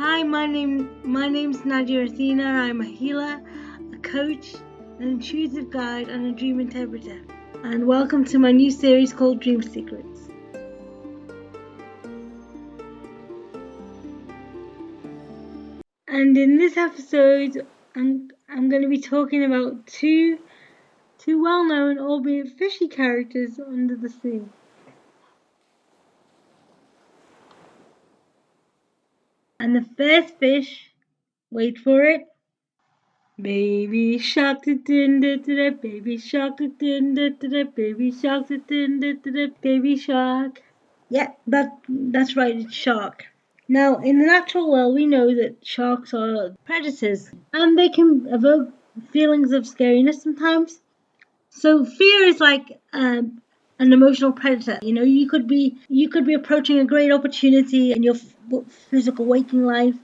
Hi, my name's Nadia Athena. I'm a healer, a coach, an intuitive guide, and a dream interpreter. And welcome to my new series called Dream Secrets. And in this episode, I'm going to be talking about two well-known, albeit fishy characters under the sea. And the first fish, wait for it, baby shark, baby shark, baby shark, baby shark. Yeah, that's right, it's shark. Now, in the natural world, we know that sharks are predators, and they can evoke feelings of scariness sometimes. So fear is like an emotional predator. You know, you could be approaching a great opportunity in your physical waking life,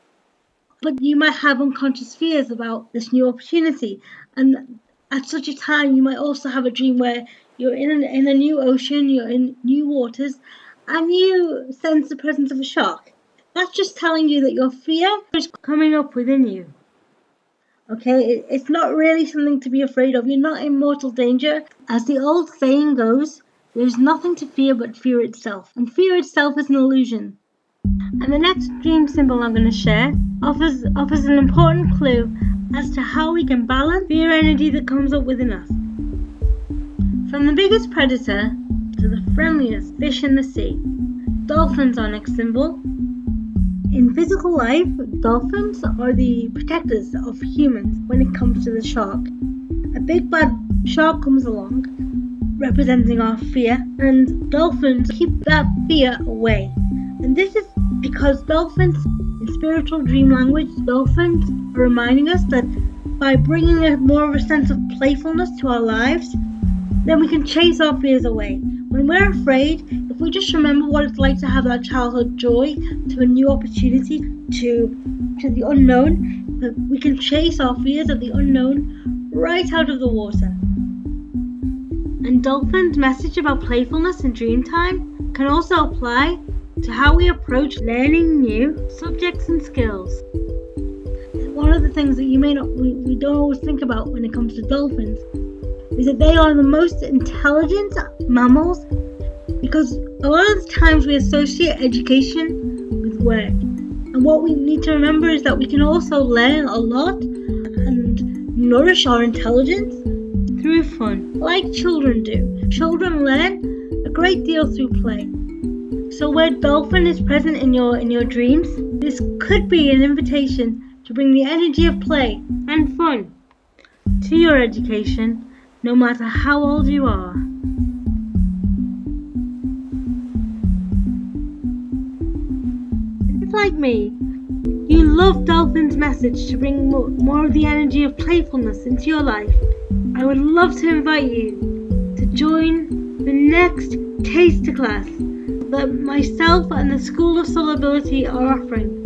but you might have unconscious fears about this new opportunity. And at such a time, you might also have a dream where you're in a new ocean, you're in new waters, and you sense the presence of a shark. That's just telling you that your fear is coming up within you. Okay, it's not really something to be afraid of. You're not in mortal danger. As the old saying goes, there's nothing to fear but fear itself. And fear itself is an illusion. And the next dream symbol I'm going to share offers an important clue as to how we can balance fear energy that comes up within us. From the biggest predator to the friendliest fish in the sea, dolphins are next symbol. In physical life, dolphins are the protectors of humans when it comes to the shark. A big bad shark comes along, representing our fear, and dolphins keep that fear away. And this is because dolphins, in spiritual dream language, dolphins are reminding us that by bringing more of a sense of playfulness to our lives, then we can chase our fears away. When we're afraid, if we just remember what it's like to have that childhood joy, to a new opportunity, to the unknown, we can chase our fears of the unknown right out of the water. And dolphins' message about playfulness in dream time can also apply to how we approach learning new subjects and skills. One of the things that we don't always think about when it comes to dolphins is that they are the most intelligent mammals, because a lot of the times we associate education with work. And what we need to remember is that we can also learn a lot and nourish our intelligence through fun, like children do. Children learn a great deal through play. So where dolphin is present in your dreams, this could be an invitation to bring the energy of play and fun to your education, no matter how old you are. If, like me, you love dolphin's message to bring more of the energy of playfulness into your life, I would love to invite you to join the next taster class that myself and the School of Soul Ability are offering.